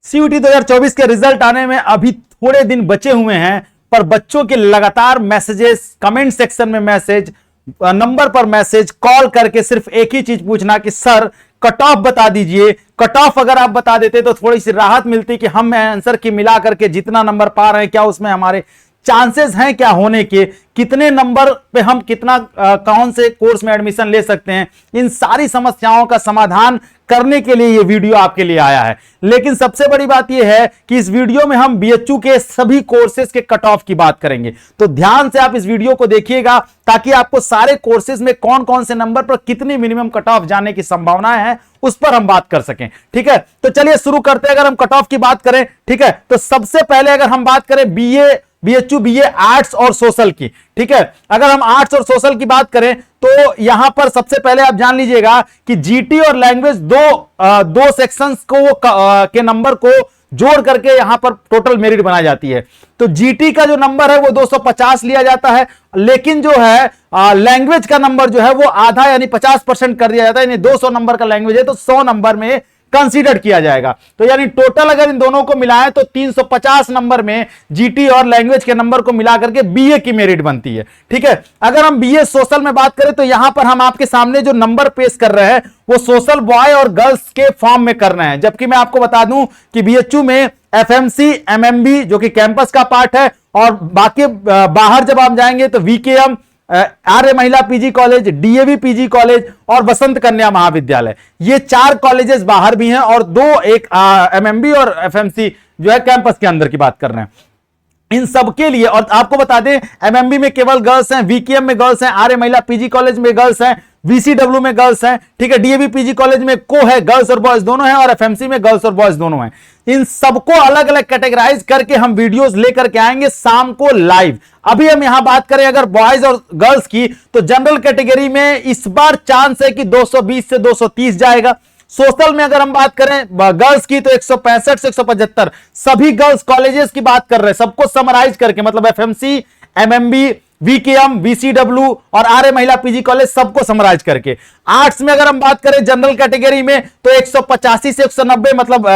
CUT 2024 के result आने में अभी थोड़े दिन बचे हुए हैं, पर बच्चों के लगातार मैसेजेस, कमेंट सेक्शन में मैसेज, नंबर पर मैसेज, कॉल करके सिर्फ एक ही चीज पूछना कि सर कट ऑफ बता दीजिए। कट ऑफ अगर आप बता देते तो थोड़ी सी राहत मिलती कि हम आंसर की मिला करके जितना नंबर पा रहे हैं, क्या उसमें हमारे चांसेस हैं क्या होने के, कितने नंबर पे हम कितना कौन से कोर्स में एडमिशन ले सकते हैं। इन सारी समस्याओं का समाधान करने के लिए ये वीडियो आपके लिए आया है। लेकिन सबसे बड़ी बात यह है कि इस वीडियो में हम बीएचयू के सभी कोर्सेज के कट ऑफ की बात करेंगे, तो ध्यान से आप इस वीडियो को देखिएगा ताकि आपको सारे कोर्सेज में कौन कौन से नंबर पर कितनी मिनिमम कट ऑफ जाने की संभावनाएं हैं उस पर हम बात कर सकें। ठीक है, तो चलिए शुरू करते हैं। अगर हम कट ऑफ की बात करें, ठीक है, तो सबसे पहले अगर हम बात करें बीएचयू बीए आर्ट्स और सोशल की, ठीक है, अगर हम आर्ट्स और सोशल की बात करें तो यहां पर सबसे पहले आप जान लीजिएगा कि जीटी और लैंग्वेज दो सेक्शंस को के नंबर को जोड़ करके यहां पर टोटल मेरिट बनाई जाती है। तो जीटी का जो नंबर है वो 250 लिया जाता है, लेकिन जो है लैंग्वेज का नंबर जो है वो आधा यानी 50% कर दिया जाता है, यानी 200 नंबर का लैंग्वेज है तो 100 नंबर में कंसीडर किया जाएगा। तो यानी टोटल अगर इन दोनों को मिलाएं तो 350 नंबर में जीटी और लैंग्वेज के नंबर को मिला करके बीए की मेरिट बनती है। ठीक है, अगर हम बीए सोशल में बात करें तो यहां पर हम आपके सामने जो नंबर पेश कर रहे हैं वो सोशल बॉय और गर्ल्स के फॉर्म में कर रहे हैं, जबकि मैं आपको बता दूं कि बीएचयू में एफएमसी, एमएमबी जो कि कैंपस का पार्ट है, और बाकी बाहर जब आप जाएंगे तो वीकेएम, आर्य महिला PG college, DAV PG college और बसंत कन्या महाविद्यालय, ये 4 कॉलेजेस बाहर भी हैं और एक एमएमबी और एफएमसी जो है कैंपस के अंदर की बात कर रहे हैं। इन सब के लिए, और आपको बता दें एमएमबी में केवल गर्ल्स हैं, वीकेएम में गर्ल्स हैं, आर्य महिला पीजी कॉलेज में गर्ल्स हैं, वीसीडब्ल्यू में गर्ल्स हैं, ठीक है, डीएवी पीजी कॉलेज में को है, गर्ल्स और बॉयज दोनों हैं, और एफएमसी में गर्ल्स और बॉयज दोनों हैं। इन सबको अलग अलग कैटेगराइज करके हम वीडियोस लेकर के आएंगे शाम को लाइव। अभी हम यहां बात करें अगर बॉयज और गर्ल्स की, तो जनरल कैटेगरी में इस बार चांस है कि 220 से 230 जाएगा। सोशल में अगर हम बात करें गर्ल्स की तो 165 से 175, सभी गर्ल्स कॉलेजेस की बात कर रहे हैं, सबको समराइज करके, मतलब एफएमसी, एमएमबी, वीकेएम, वीसीडब्ल्यू और आर्य महिला पीजी कॉलेज सबको समराइज करके। आर्ट्स में अगर हम बात करें जनरल कैटेगरी में तो 185 से 190, मतलब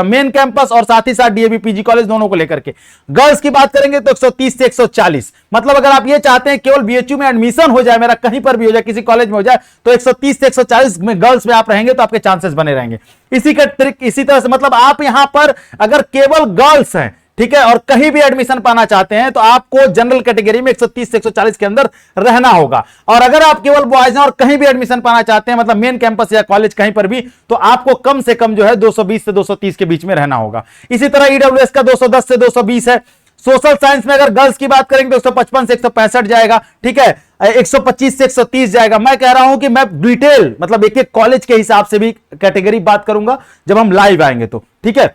मेन कैंपस और साथ ही साथ डीएवी पीजी कॉलेज दोनों को लेकर के। गर्ल्स की बात करेंगे तो 130 से 140, मतलब अगर आप ये चाहते हैं केवल बीएचयू में एडमिशन हो जाए, मेरा कहीं पर भी हो जाए, किसी कॉलेज में हो जाए, तो 130 से 140 में गर्ल्स में आप रहेंगे तो आपके चांसेस बने रहेंगे। इसी तरह से मतलब आप यहां पर अगर केवल गर्ल्स हैं, ठीक है, और कहीं भी एडमिशन पाना चाहते हैं तो आपको जनरल कैटेगरी में 130 से 140 के अंदर रहना होगा। और अगर आप केवल बॉयज हैं और कहीं भी एडमिशन पाना चाहते हैं, मतलब मेन कैंपस या कॉलेज कहीं पर भी, तो आपको कम से कम जो है 220 से 230 के बीच में रहना होगा। इसी तरह ईडब्ल्यूएस का 210 से 220 है। सोशल साइंस में अगर गर्ल्स की बात करेंगे तो 155 से 165 जाएगा, ठीक है, 125 से 130 जाएगा। मैं कह रहा हूं कि मैं डिटेल मतलब एक एक कॉलेज के हिसाब से भी कैटेगरी बात करूंगा जब हम लाइव आएंगे तो, ठीक है।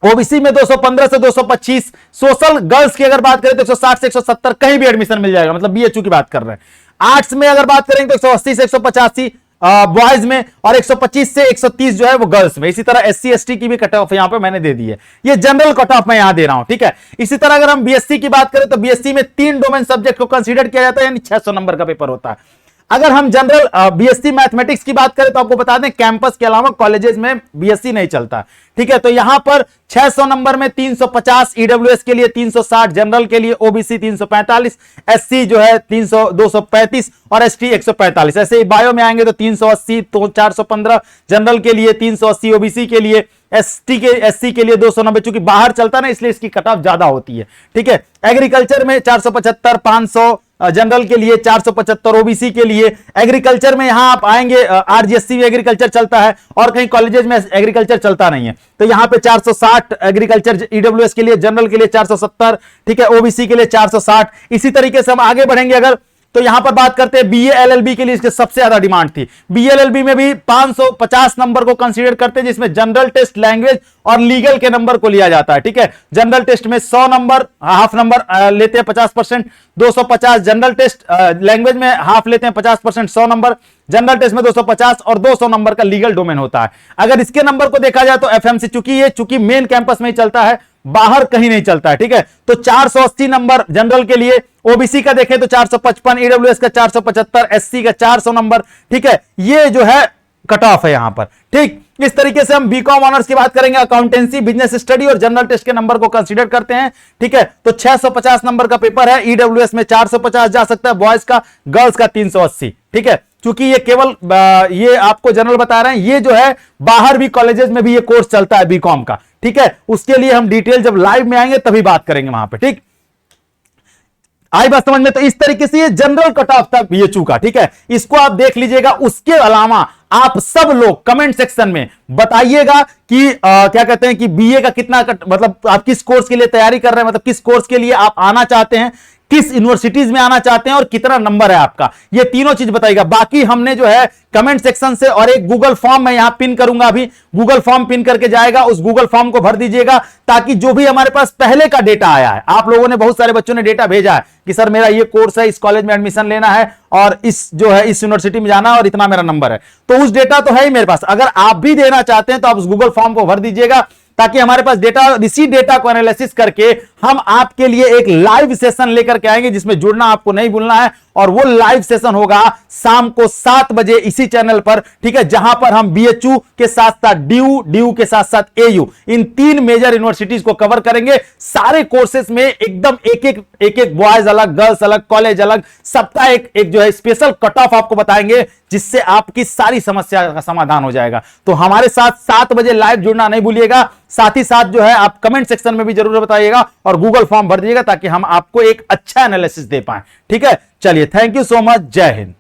ओबीसी में 215 से 225, सोशल गर्ल्स की अगर बात करें तो 160 से 170 कहीं भी एडमिशन मिल जाएगा, मतलब बीएचयू की बात कर रहे हैं। आर्ट्स में अगर बात करेंगे तो 180 से 185 बॉयज में, और 125 से 130 जो है वो गर्ल्स में। इसी तरह एससी एसटी की भी कट ऑफ यहां पे मैंने दे दी है, ये जनरल कट ऑफ मैं यहां दे रहा हूं, ठीक है। इसी तरह अगर हम बीएससी की बात करें तो बीएससी में 3 डोमेन सब्जेक्ट को कंसीडर किया जाता है, यानी 600 नंबर का पेपर होता है। अगर हम जनरल बीएससी मैथमेटिक्स की बात करें तो आपको बता दें कैंपस के अलावा कॉलेजेस में बीएससी नहीं चलता, ठीक है। तो यहां पर 600 नंबर में 350 ईडब्ल्यूएस के लिए, 360 जनरल के लिए, ओबीसी 345, एससी जो है 235 और एसटी 145। ऐसे ही बायो में आएंगे तो 380, तो 415 जनरल के लिए, 380 ओबीसी के लिए, एससी के लिए 290, चूंकि बाहर चलता ना इसलिए इसकी कट ऑफ ज्यादा होती है, ठीक है। एग्रीकल्चर में 475, 500 जनरल के लिए, 475 ओबीसी के लिए। एग्रीकल्चर में यहां आप आएंगे आरजीएससी में एग्रीकल्चर चलता है और कहीं कॉलेजेस में एग्रीकल्चर चलता नहीं है, तो यहां पे 460 एग्रीकल्चर ईडब्ल्यूएस के लिए, जनरल के लिए 470, ठीक है, ओबीसी के लिए 460। इसी तरीके से हम आगे बढ़ेंगे अगर तो यहां पर बात करते हैं बीए एलएलबी के लिए, इसके सबसे ज्यादा डिमांड थी। बीए एलएलबी में भी 550 नंबर को कंसीडर करते हैं, जिसमें जनरल टेस्ट, लैंग्वेज और लीगल के नंबर को लिया जाता है, ठीक है। जनरल टेस्ट में 100 नंबर, हाफ नंबर लेते हैं 50%, 250 जनरल टेस्ट, लैंग्वेज में हाफ लेते हैं 50%, 100 नंबर जनरल टेस्ट में 250 और 200 नंबर का लीगल डोमेन होता है। अगर इसके नंबर को देखा जाए तो एफएमसी, चूंकि मेन कैंपस में ही चलता है, बाहर कहीं नहीं चलता है, ठीक है। तो 480 नंबर जनरल के लिए, ओबीसी का देखें तो 455, ईडब्ल्यूएस का 475, एससी का 400 नंबर, ठीक है। ये जो है कट ऑफ है यहां पर। ठीक, इस तरीके से हम बीकॉम ऑनर्स की बात करेंगे, अकाउंटेंसी, बिजनेस स्टडी और जनरल टेस्ट के नंबर को कंसीडर करते हैं। ठीक है, तो 650 नंबर का पेपर है, ईडब्ल्यूएस में 450 जा सकता है बॉयज का, गर्ल्स का 380। ठीक है, क्योंकि ये केवल ये आपको जनरल बता रहे हैं, ये जो है बाहर भी कॉलेजेस में भी ये कोर्स चलता है बीकॉम का। ठीक है, उसके लिए हम डिटेल जब लाइव में आएंगे तभी बात करेंगे वहां पे। ठीक, आई बात समझ में? तो इस तरीके से ये जनरल कट ऑफ था बीएचयू का। ठीक है, इसको आप देख लीजिएगा। उसके अलावा आप सब लोग कमेंट सेक्शन में बताइएगा कि क्या कहते हैं कि बीए का कितना मतलब आप किस कोर्स के लिए तैयारी कर रहे हैं, मतलब किस कोर्स के लिए आप आना चाहते हैं, किस यूनिवर्सिटीज में आना चाहते हैं और कितना नंबर है आपका, ये तीनों चीज बताइएगा। बाकी हमने जो है कमेंट सेक्शन से और एक गूगल फॉर्म मैं यहां पिन करूंगा, अभी गूगल फॉर्म पिन करके जाएगा, उस गूगल फॉर्म को भर दीजिएगा, ताकि जो भी हमारे पास पहले का डेटा आया है, आप लोगों ने बहुत सारे बच्चों ने डेटा भेजा है कि सर मेरा ये कोर्स है, इस कॉलेज में एडमिशन लेना है और इस जो है इस यूनिवर्सिटी में जाना है और इतना मेरा नंबर है, तो उस डेटा तो है ही मेरे पास। अगर आप भी देना चाहते हैं तो आप उस गूगल फॉर्म को भर दीजिएगा, ताकि हमारे पास डेटा, इसी डेटा को एनालिसिस करके हम आपके लिए एक लाइव सेशन लेकर के आएंगे, जिसमें जुड़ना आपको नहीं भूलना है। और वो लाइव सेशन होगा शाम को 7 बजे इसी चैनल पर। ठीक है, जहां पर हम बीएचयू के साथ साथ ड्यू के साथ साथ एयू, इन 3 मेजर यूनिवर्सिटीज को कवर करेंगे। सारे कोर्सेज में एकदम एक बॉयज अलग, गर्ल्स अलग, कॉलेज अलग, सबका एक जो है स्पेशल कट ऑफ आपको बताएंगे, जिससे आपकी सारी समस्या का समाधान हो जाएगा। तो हमारे साथ 7 बजे लाइव जुड़ना नहीं भूलिएगा। साथ ही साथ जो है आप कमेंट सेक्शन में भी जरूर बताइएगा और गूगल फॉर्म भर दीजिएगा, ताकि हम आपको एक अच्छा एनालिसिस दे पाए। ठीक है, चलिए, थैंक यू सो मच, जय हिंद।